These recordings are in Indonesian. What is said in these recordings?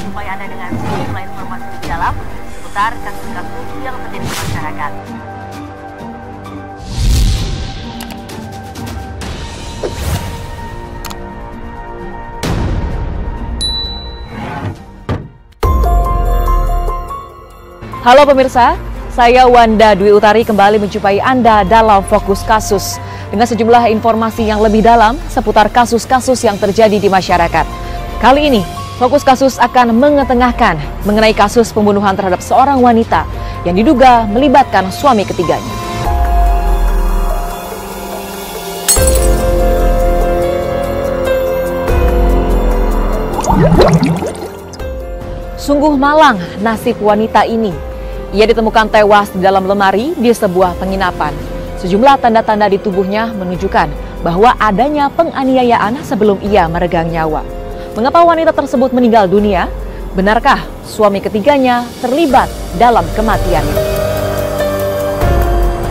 menjumpai Anda dengan sejumlah informasi lebih dalam seputar kasus-kasus yang terjadi di masyarakat. Halo pemirsa, saya Wanda Dwi Utari kembali menjumpai Anda dalam Fokus Kasus dengan sejumlah informasi yang lebih dalam seputar kasus-kasus yang terjadi di masyarakat. Kali ini, Fokus Kasus akan mengetengahkan mengenai kasus pembunuhan terhadap seorang wanita yang diduga melibatkan suami ketiganya. Sungguh malang nasib wanita ini. Ia ditemukan tewas di dalam lemari di sebuah penginapan. Sejumlah tanda-tanda di tubuhnya menunjukkan bahwa adanya penganiayaan sebelum ia meregang nyawa. Mengapa wanita tersebut meninggal dunia? Benarkah suami ketiganya terlibat dalam kematiannya?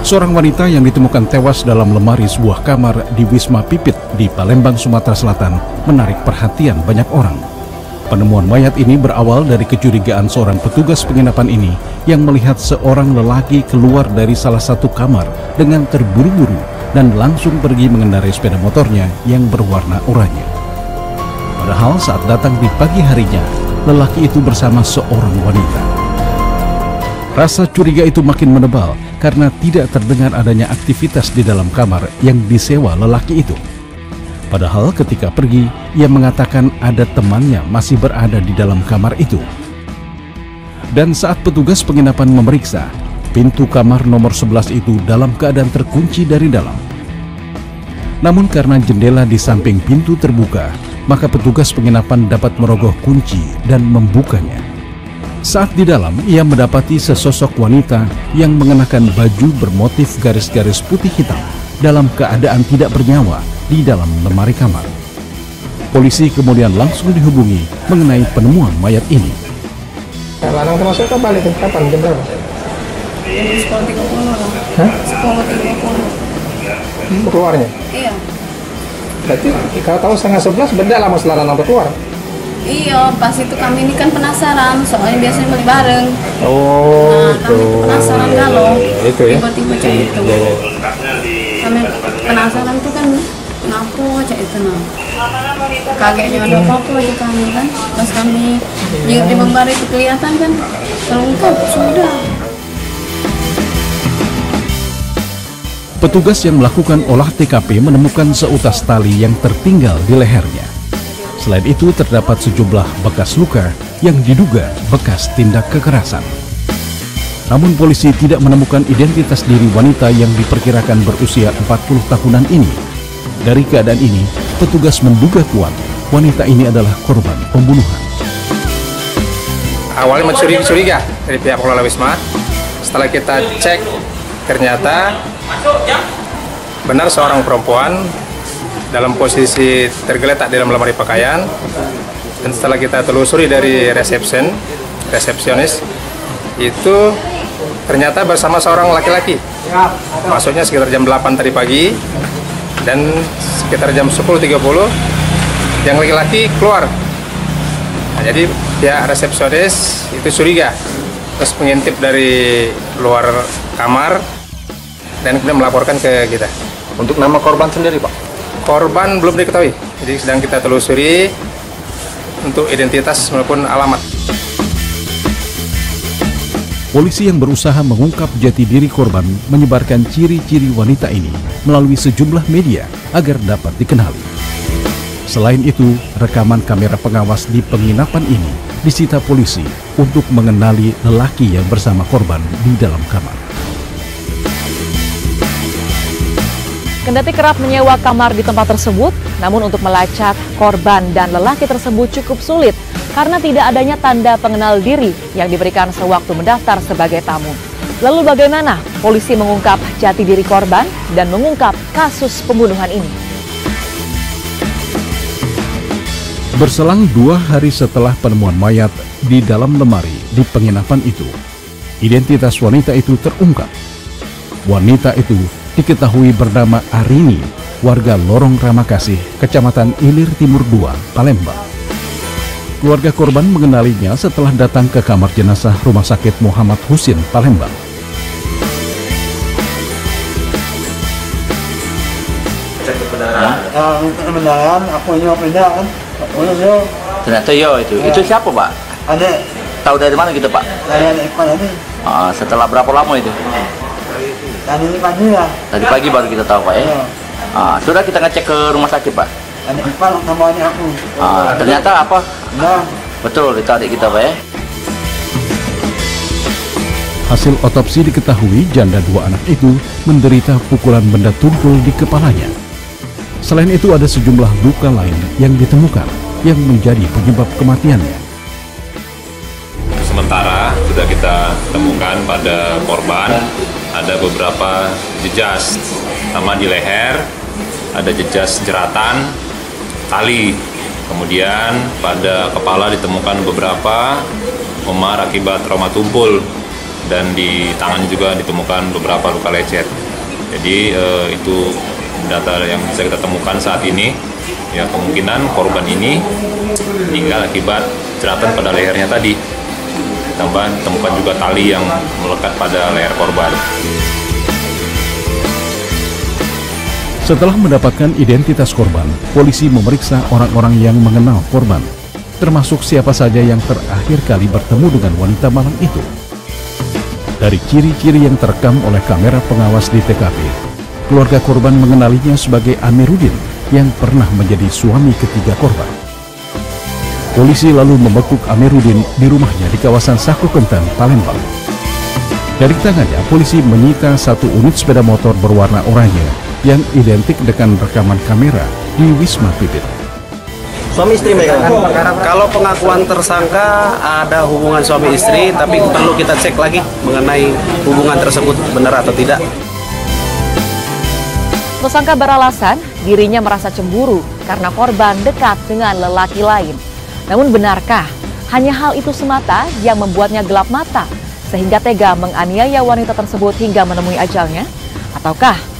Seorang wanita yang ditemukan tewas dalam lemari sebuah kamar di Wisma Pipit di Palembang, Sumatera Selatan menarik perhatian banyak orang. Penemuan mayat ini berawal dari kecurigaan seorang petugas penginapan ini yang melihat seorang lelaki keluar dari salah satu kamar dengan terburu-buru dan langsung pergi mengendarai sepeda motornya yang berwarna oranye. Padahal saat datang di pagi harinya, lelaki itu bersama seorang wanita. Rasa curiga itu makin menebal karena tidak terdengar adanya aktivitas di dalam kamar yang disewa lelaki itu. Padahal ketika pergi, ia mengatakan ada temannya masih berada di dalam kamar itu. Dan saat petugas penginapan memeriksa, pintu kamar nomor 11 itu dalam keadaan terkunci dari dalam. Namun karena jendela di samping pintu terbuka, maka petugas penginapan dapat merogoh kunci dan membukanya. Saat di dalam, ia mendapati sesosok wanita yang mengenakan baju bermotif garis-garis putih hitam dalam keadaan tidak bernyawa di dalam lemari kamar. Polisi kemudian langsung dihubungi mengenai penemuan mayat ini. Lanang termasuk ke balik kapan? Jam berapa? Sekolah 30. Hah? Sekolah 30. Keluarnya? Iya. Berarti kalau tahu setengah 11 beda lama setelah lanang keluar? Iya, pas itu kami ini kan penasaran, soalnya biasanya beli bareng. Oh, nah, kami penasaran kalau itu ya? tiba-tiba cek itu. Kami penasaran tuh kan, kenapa cek itu nah. Kagetnya ada apa-apa aja kami kan. Pas kami jenguk di lemari itu kelihatan kan, terungkap sudah. Petugas yang melakukan olah TKP menemukan seutas tali yang tertinggal di lehernya. Selain itu terdapat sejumlah bekas luka yang diduga bekas tindak kekerasan. Namun polisi tidak menemukan identitas diri wanita yang diperkirakan berusia 40 tahunan ini. Dari keadaan ini, petugas menduga kuat wanita ini adalah korban pembunuhan. Awalnya mencuriga dari pihak pengelola Wisma. Setelah kita cek, ternyata benar seorang perempuan dalam posisi tergeletak di dalam lemari pakaian. Dan setelah kita telusuri dari resepsionis, itu ternyata bersama seorang laki-laki. Masuknya sekitar jam 8 tadi pagi, dan sekitar jam 10.30 yang laki-laki keluar. Nah, jadi pihak resepsionis itu curiga, terus mengintip dari luar kamar dan kemudian melaporkan ke kita. Untuk nama korban sendiri, Pak? Korban belum diketahui, jadi sedang kita telusuri untuk identitas maupun alamat. Polisi yang berusaha mengungkap jati diri korban menyebarkan ciri-ciri wanita ini melalui sejumlah media agar dapat dikenali. Selain itu, rekaman kamera pengawas di penginapan ini disita polisi untuk mengenali lelaki yang bersama korban di dalam kamar. Kendati kerap menyewa kamar di tempat tersebut, namun untuk melacak korban dan lelaki tersebut cukup sulit karena tidak adanya tanda pengenal diri yang diberikan sewaktu mendaftar sebagai tamu. Lalu bagaimana polisi mengungkap jati diri korban dan mengungkap kasus pembunuhan ini? Berselang 2 hari setelah penemuan mayat di dalam lemari di penginapan itu, identitas wanita itu terungkap. Wanita itu diketahui bernama Arini, warga Lorong Ramakasih, Kecamatan Ilir Timur 2, Palembang. Keluarga korban mengenalinya setelah datang ke kamar jenazah Rumah Sakit Muhammad Husin, Palembang. Kebenaran, aku ini pindah kan. Ternyata yo itu siapa Pak? Ada. Tahu dari mana gitu Pak? Dari Ipan ini. Setelah berapa lama itu? Tadi pagi lah. Tadi pagi baru kita tahu Pak ya. Sudah kita ngecek ke rumah sakit Pak. Ada Ipan namanya aku. Ternyata apa? Nah. Betul itu adik kita Pak ya. Hasil otopsi diketahui janda 2 anak itu menderita pukulan benda tumpul di kepalanya. Selain itu ada sejumlah luka lain yang ditemukan yang menjadi penyebab kematiannya. Sementara sudah kita temukan pada korban ada beberapa jejas, sama di leher ada jejas jeratan tali, kemudian pada kepala ditemukan beberapa memar akibat trauma tumpul, dan di tangan juga ditemukan beberapa luka lecet. Jadi itu data yang bisa kita temukan saat ini. Ya, kemungkinan korban ini meninggal akibat jeratan pada lehernya tadi. Tambah ditemukan juga tali yang melekat pada leher korban. Setelah mendapatkan identitas korban, polisi memeriksa orang-orang yang mengenal korban, termasuk siapa saja yang terakhir kali bertemu dengan wanita malang itu. Dari ciri-ciri yang terekam oleh kamera pengawas di TKP, keluarga korban mengenalinya sebagai Amiruddin yang pernah menjadi suami ketiga korban. Polisi lalu membekuk Amiruddin di rumahnya di kawasan Saku Kentan, Palembang. Dari tangannya, polisi menyita 1 unit sepeda motor berwarna oranye yang identik dengan rekaman kamera di Wisma Pipit. Suami istri mereka kan? Kalau pengakuan tersangka ada hubungan suami istri, tapi perlu kita cek lagi mengenai hubungan tersebut benar atau tidak. Tersangka beralasan dirinya merasa cemburu karena korban dekat dengan lelaki lain. Namun benarkah hanya hal itu semata yang membuatnya gelap mata sehingga tega menganiaya wanita tersebut hingga menemui ajalnya? Ataukah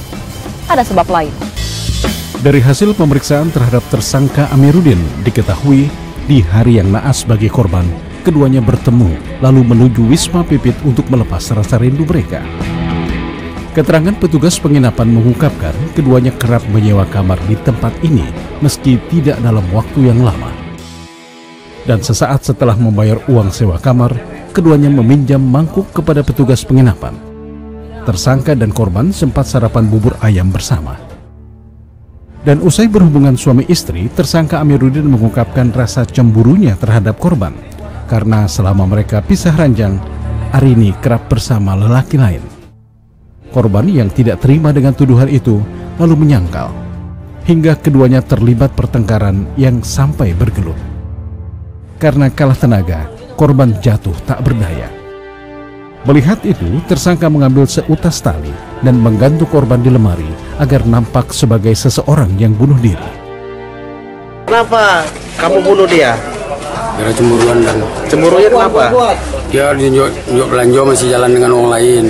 ada sebab lain? Dari hasil pemeriksaan terhadap tersangka Amiruddin, diketahui di hari yang naas bagi korban, keduanya bertemu lalu menuju Wisma Pipit untuk melepas rasa rindu mereka. Keterangan petugas penginapan mengungkapkan keduanya kerap menyewa kamar di tempat ini meski tidak dalam waktu yang lama. Dan sesaat setelah membayar uang sewa kamar, keduanya meminjam mangkuk kepada petugas penginapan. Tersangka dan korban sempat sarapan bubur ayam bersama. Dan usai berhubungan suami istri, tersangka Amiruddin mengungkapkan rasa cemburunya terhadap korban karena selama mereka pisah ranjang, Arini kerap bersama lelaki lain. Korban yang tidak terima dengan tuduhan itu lalu menyangkal hingga keduanya terlibat pertengkaran yang sampai bergelut. Karena kalah tenaga, korban jatuh tak berdaya. Melihat itu, tersangka mengambil seutas tali dan menggantung korban di lemari agar nampak sebagai seseorang yang bunuh diri. Kenapa kamu bunuh dia? Gara cemburuan dan Cemburunya kenapa? dia tunjuk belanja masih jalan dengan orang lain.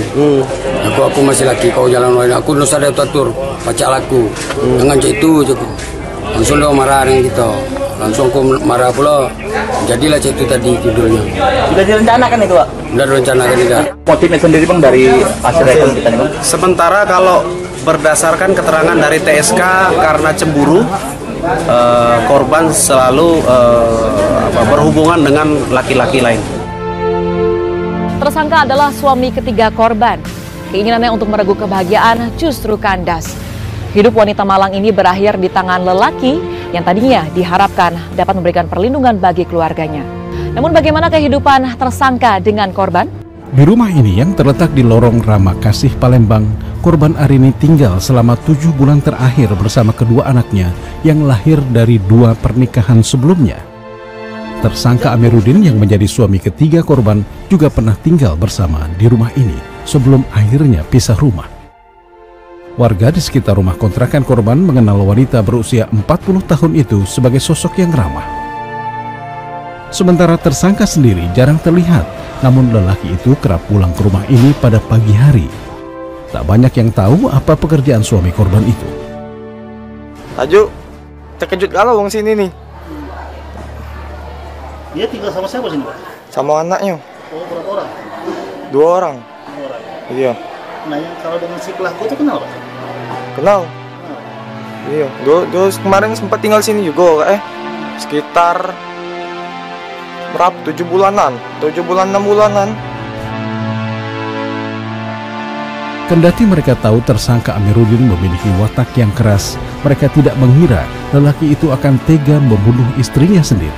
Aku masih laki, kau jalan orang lain. Aku nusa ada tutur pacak laku. Dengan cek itu langsung dia marah dengan kita. Langsung aku marah pula. Jadilah cek itu tadi judulnya. Sudah direncanakan itu Pak? Sudah direncanakan tidak. Motifnya sendiri Bang dari hasil rekam kita nih Bang? Sementara kalau berdasarkan keterangan dari TSK karena cemburu, korban selalu berhubungan dengan laki-laki lain. Tersangka adalah suami ketiga korban. Keinginannya untuk merenggut kebahagiaan justru kandas. Hidup wanita malang ini berakhir di tangan lelaki yang tadinya diharapkan dapat memberikan perlindungan bagi keluarganya. Namun bagaimana kehidupan tersangka dengan korban? Di rumah ini yang terletak di lorong Rama Kasih, Palembang, korban Arini tinggal selama 7 bulan terakhir bersama kedua anaknya yang lahir dari 2 pernikahan sebelumnya. Tersangka Amiruddin yang menjadi suami ketiga korban juga pernah tinggal bersama di rumah ini sebelum akhirnya pisah rumah. Warga di sekitar rumah kontrakan korban mengenal wanita berusia 40 tahun itu sebagai sosok yang ramah. Sementara tersangka sendiri jarang terlihat, namun lelaki itu kerap pulang ke rumah ini pada pagi hari. Tak banyak yang tahu apa pekerjaan suami korban itu. Aju, terkejut kalau wong sini nih. Dia tinggal sama siapa sini, Pak? Sama anaknya. Oh, berapa orang? 2 orang. 2 orang. Iya. Nah, yang kalau dengan si pelaku itu kenal, Pak? Kenal. Iya. Dia kemarin sempat tinggal sini juga, sekitar berapa? 7 bulanan, 6 bulanan. Kendati mereka tahu tersangka Amiruddin memiliki watak yang keras, mereka tidak mengira lelaki itu akan tega membunuh istrinya sendiri.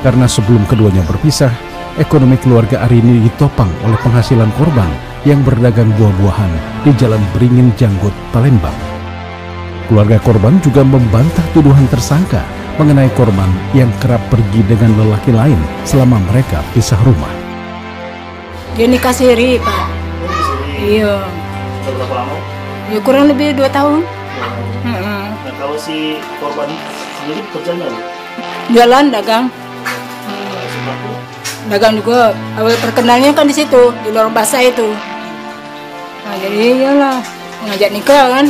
Karena sebelum keduanya berpisah, ekonomi keluarga Arini ditopang oleh penghasilan korban yang berdagang buah-buahan di Jalan Beringin Janggut, Palembang. Keluarga korban juga membantah tuduhan tersangka mengenai korban yang kerap pergi dengan lelaki lain selama mereka pisah rumah. Dia nikah siri, Pak. Iya. Sudah berapa lama? Ya kurang lebih 2 tahun. Nah, kalau si korban sendiri kerjanya apa? Jualan, dagang. Dagang juga. Awal perkenalnya kan di situ, di lorong basah itu. Nah, jadi iyalah ngajak nikah kan.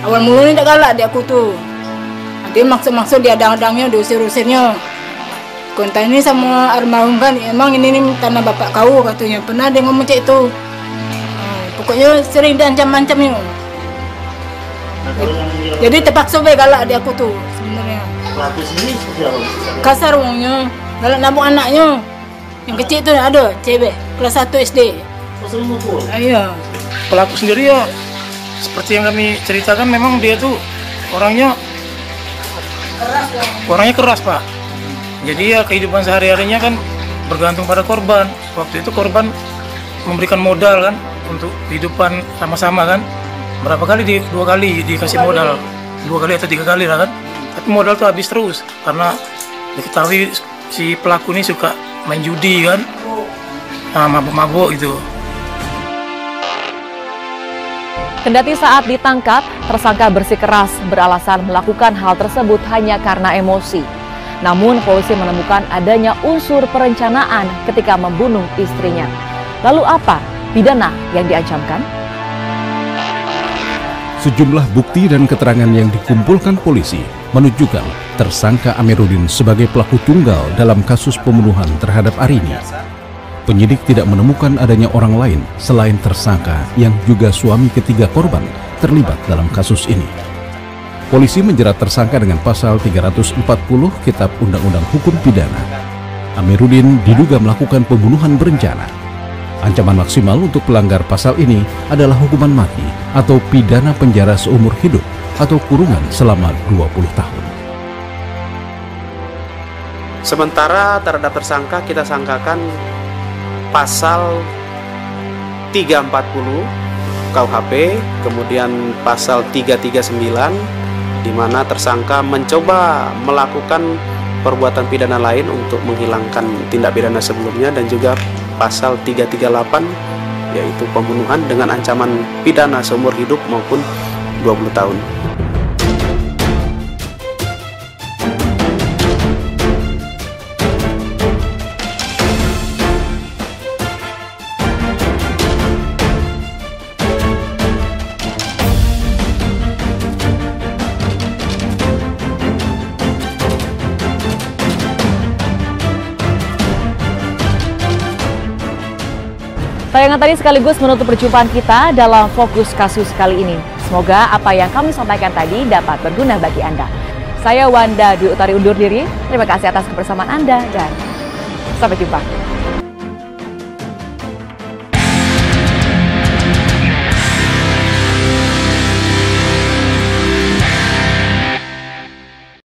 Awal mulanya tak galak dia aku tuh. Dia maksud-maksud dia adang-adangnya, diusir-usirnya. Kontak ini sama almarhum kan, emang ini tanah bapak kau katanya. Pernah dia ngomong cek itu. Pokoknya sering diancam-ancamnya. Jadi terpaksa galak dia aku tuh sebenarnya. Pelaku sendiri seperti apa? Kasar orangnya, galak nabung anaknya. Yang kecil itu ada, cewek, kelas 1 SD. Oh, sering mukul? Iya. Pelaku sendiri ya, seperti yang kami ceritakan, memang dia tuh orangnya keras, Pak. Jadi ya kehidupan sehari-harinya kan bergantung pada korban. Waktu itu korban memberikan modal kan untuk kehidupan sama-sama kan. Berapa kali 2 kali dikasih modal, 2 kali atau 3 kali lah kan. Tapi modal tuh habis terus karena diketahui si pelaku ini suka main judi kan, mabuk-mabuk gitu. Kendati saat ditangkap, tersangka bersikeras beralasan melakukan hal tersebut hanya karena emosi. Namun polisi menemukan adanya unsur perencanaan ketika membunuh istrinya. Lalu apa pidana yang diancamkan? Sejumlah bukti dan keterangan yang dikumpulkan polisi menunjukkan tersangka Amiruddin sebagai pelaku tunggal dalam kasus pembunuhan terhadap Arini. Penyidik tidak menemukan adanya orang lain selain tersangka yang juga suami ketiga korban terlibat dalam kasus ini. Polisi menjerat tersangka dengan pasal 340 Kitab Undang-Undang Hukum Pidana. Amiruddin diduga melakukan pembunuhan berencana. Ancaman maksimal untuk pelanggar pasal ini adalah hukuman mati atau pidana penjara seumur hidup atau kurungan selama 20 tahun. Sementara terhadap tersangka kita sangkakan pasal 340 KUHP, kemudian pasal 339 di mana tersangka mencoba melakukan perbuatan pidana lain untuk menghilangkan tindak pidana sebelumnya, dan juga pasal 338 yaitu pembunuhan dengan ancaman pidana seumur hidup maupun 20 tahun. Tayangan tadi sekaligus menutup perjumpaan kita dalam Fokus Kasus kali ini. Semoga apa yang kami sampaikan tadi dapat berguna bagi Anda. Saya Wanda Dwi Utari undur diri. Terima kasih atas kebersamaan Anda dan sampai jumpa.